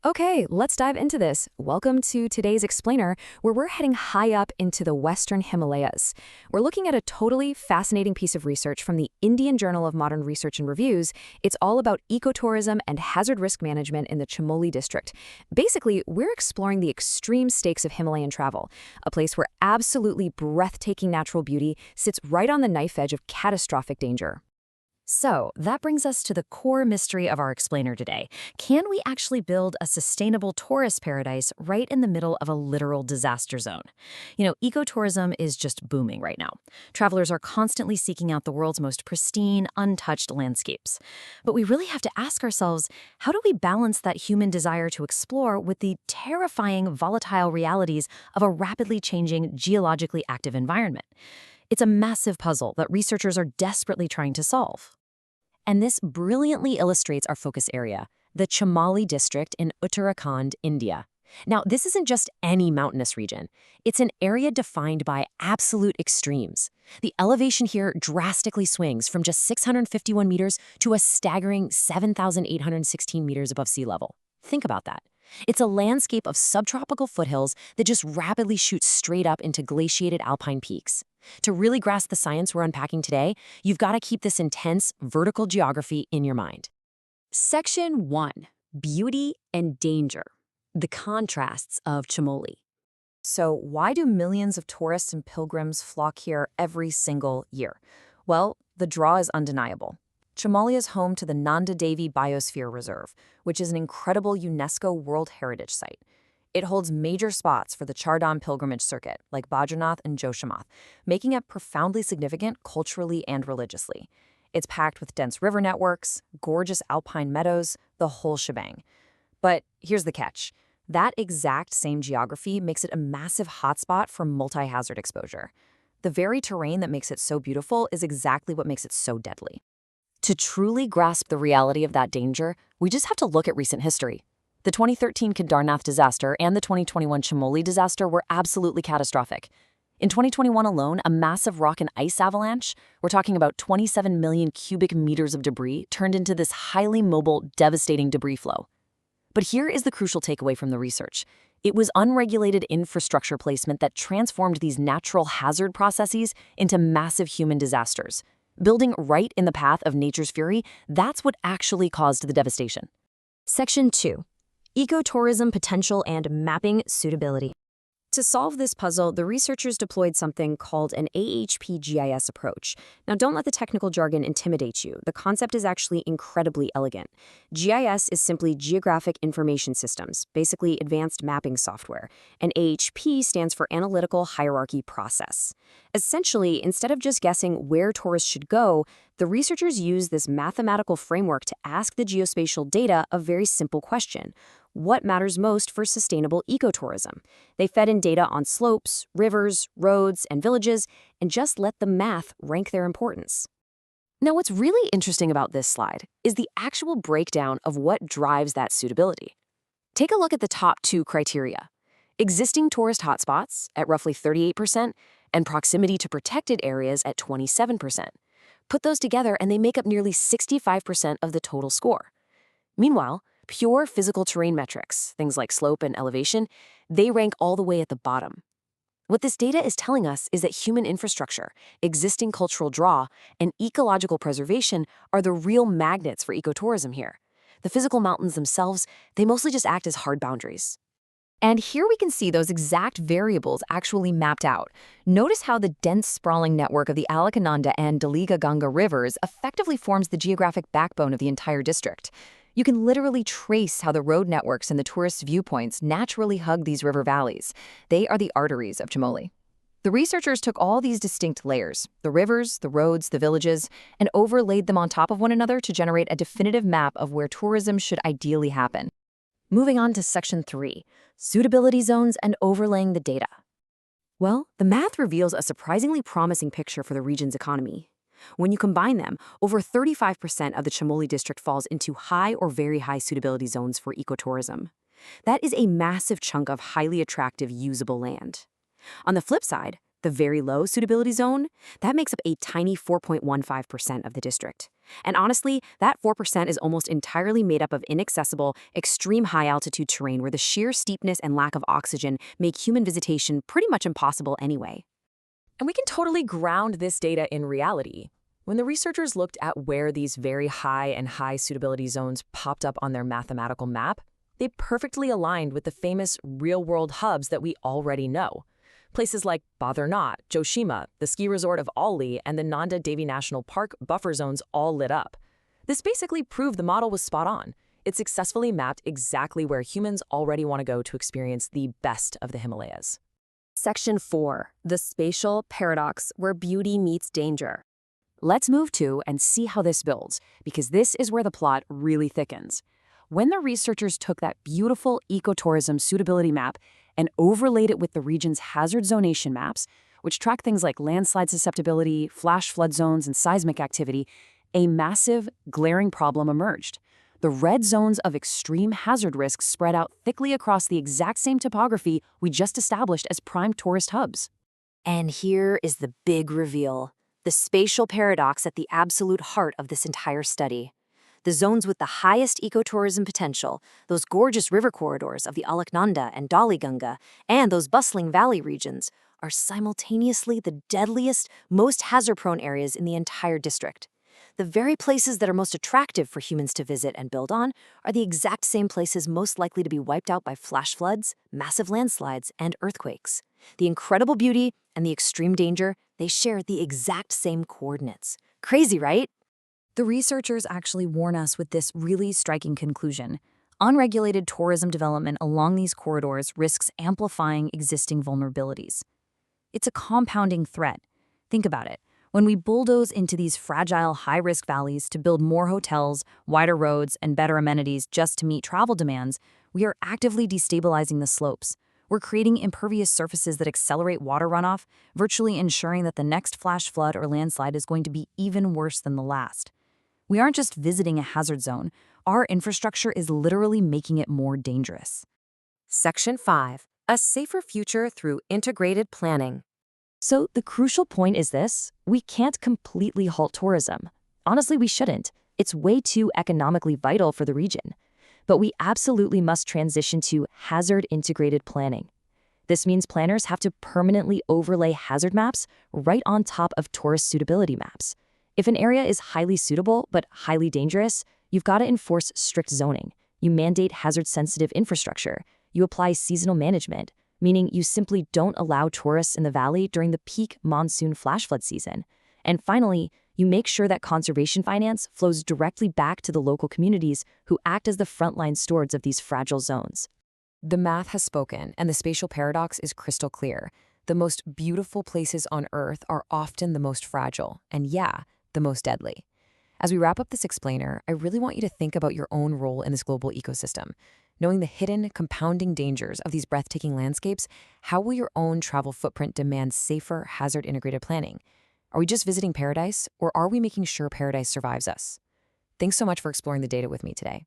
Okay, let's dive into this. Welcome to today's explainer, where we're heading high up into the Western Himalayas. We're looking at a totally fascinating piece of research from the Indian Journal of Modern Research and Reviews. It's all about ecotourism and hazard risk management in the Chamoli district. Basically, we're exploring the extreme stakes of Himalayan travel, a place where absolutely breathtaking natural beauty sits right on the knife edge of catastrophic danger. So, that brings us to the core mystery of our explainer today. Can we actually build a sustainable tourist paradise right in the middle of a literal disaster zone? Ecotourism is just booming right now. Travelers are constantly seeking out the world's most pristine, untouched landscapes. But we really have to ask ourselves, how do we balance that human desire to explore with the terrifying, volatile realities of a rapidly changing, geologically active environment? It's a massive puzzle that researchers are desperately trying to solve. And this brilliantly illustrates our focus area, the Chamoli district in Uttarakhand, India. Now, this isn't just any mountainous region. It's an area defined by absolute extremes. The elevation here drastically swings from just 651 meters to a staggering 7,816 meters above sea level. Think about that. It's a landscape of subtropical foothills that just rapidly shoot straight up into glaciated alpine peaks. To really grasp the science we're unpacking today, you've got to keep this intense vertical geography in your mind. Section 1. Beauty and Danger. The contrasts of Chamoli. So why do millions of tourists and pilgrims flock here every single year? Well, the draw is undeniable. Chamoli is home to the Nanda Devi Biosphere Reserve, which is an incredible UNESCO World Heritage Site. It holds major spots for the Chardham pilgrimage circuit, like Badrinath and Joshimath, making it profoundly significant culturally and religiously. It's packed with dense river networks, gorgeous alpine meadows, the whole shebang. But here's the catch. That exact same geography makes it a massive hotspot for multi-hazard exposure. The very terrain that makes it so beautiful is exactly what makes it so deadly. To truly grasp the reality of that danger, we just have to look at recent history. The 2013 Kedarnath disaster and the 2021 Chamoli disaster were absolutely catastrophic. In 2021 alone, a massive rock and ice avalanche, we're talking about 27 million cubic meters of debris, turned into this highly mobile, devastating debris flow. But here is the crucial takeaway from the research. It was unregulated infrastructure placement that transformed these natural hazard processes into massive human disasters. Building right in the path of nature's fury, that's what actually caused the devastation. Section 2. Ecotourism potential and mapping suitability. To solve this puzzle, the researchers deployed something called an AHP-GIS approach. Now, don't let the technical jargon intimidate you. The concept is actually incredibly elegant. GIS is simply Geographic Information Systems, basically advanced mapping software, and AHP stands for Analytical Hierarchy Process. Essentially, instead of just guessing where tourists should go, the researchers use this mathematical framework to ask the geospatial data a very simple question. What matters most for sustainable ecotourism? They fed in data on slopes, rivers, roads, and villages, and just let the math rank their importance. Now, what's really interesting about this slide is the actual breakdown of what drives that suitability. Take a look at the top two criteria: existing tourist hotspots at roughly 38% and proximity to protected areas at 27%. Put those together and they make up nearly 65% of the total score. Meanwhile, pure physical terrain metrics, things like slope and elevation, they rank all the way at the bottom. What this data is telling us is that human infrastructure, existing cultural draw, and ecological preservation are the real magnets for ecotourism here. The physical mountains themselves, they mostly just act as hard boundaries. And here we can see those exact variables actually mapped out. Notice how the dense sprawling network of the Alakananda and Daliga Ganga rivers effectively forms the geographic backbone of the entire district. You can literally trace how the road networks and the tourist viewpoints naturally hug these river valleys. They are the arteries of Chamoli. The researchers took all these distinct layers, the rivers, the roads, the villages, and overlaid them on top of one another to generate a definitive map of where tourism should ideally happen. Moving on to Section 3, Suitability Zones and Overlaying the Data. Well, the math reveals a surprisingly promising picture for the region's economy. When you combine them, over 35% of the Chamoli district falls into high or very high suitability zones for ecotourism. That is a massive chunk of highly attractive, usable land. On the flip side, the very low suitability zone, that makes up a tiny 4.15% of the district. And honestly, that 4% is almost entirely made up of inaccessible, extreme high-altitude terrain where the sheer steepness and lack of oxygen make human visitation pretty much impossible anyway. And we can totally ground this data in reality. When the researchers looked at where these very high and high suitability zones popped up on their mathematical map, they perfectly aligned with the famous real-world hubs that we already know. Places like Badrinath, Joshima, the ski resort of Alli, and the Nanda Devi National Park buffer zones all lit up. This basically proved the model was spot on. It successfully mapped exactly where humans already want to go to experience the best of the Himalayas. Section 4. The Spatial Paradox, where beauty meets danger. Let's move to and see how this builds, because this is where the plot really thickens. When the researchers took that beautiful ecotourism suitability map and overlaid it with the region's hazard zonation maps, which track things like landslide susceptibility, flash flood zones, and seismic activity, a massive, glaring problem emerged. The red zones of extreme hazard risks spread out thickly across the exact same topography we just established as prime tourist hubs. And here is the big reveal, the spatial paradox at the absolute heart of this entire study. The zones with the highest ecotourism potential, those gorgeous river corridors of the Alaknanda and Dalliganga, and those bustling valley regions, are simultaneously the deadliest, most hazard-prone areas in the entire district. The very places that are most attractive for humans to visit and build on are the exact same places most likely to be wiped out by flash floods, massive landslides, and earthquakes. The incredible beauty and the extreme danger, they share the exact same coordinates. Crazy, right? The researchers actually warn us with this really striking conclusion. Unregulated tourism development along these corridors risks amplifying existing vulnerabilities. It's a compounding threat. Think about it. When we bulldoze into these fragile, high-risk valleys to build more hotels, wider roads, and better amenities just to meet travel demands, we are actively destabilizing the slopes. We're creating impervious surfaces that accelerate water runoff, virtually ensuring that the next flash flood or landslide is going to be even worse than the last. We aren't just visiting a hazard zone. Our infrastructure is literally making it more dangerous. Section 5. A safer future through integrated planning. So the crucial point is this: we can't completely halt tourism. Honestly, we shouldn't. It's way too economically vital for the region. But we absolutely must transition to hazard-integrated planning. This means planners have to permanently overlay hazard maps right on top of tourist suitability maps. If an area is highly suitable but highly dangerous, you've got to enforce strict zoning. You mandate hazard-sensitive infrastructure. You apply seasonal management, meaning you simply don't allow tourists in the valley during the peak monsoon flash flood season. And finally, you make sure that conservation finance flows directly back to the local communities who act as the frontline stewards of these fragile zones. The math has spoken, and the spatial paradox is crystal clear. The most beautiful places on Earth are often the most fragile, and the most deadly. As we wrap up this explainer, I really want you to think about your own role in this global ecosystem. Knowing the hidden, compounding dangers of these breathtaking landscapes, how will your own travel footprint demand safer, hazard-integrated planning? Are we just visiting paradise, or are we making sure paradise survives us? Thanks so much for exploring the data with me today.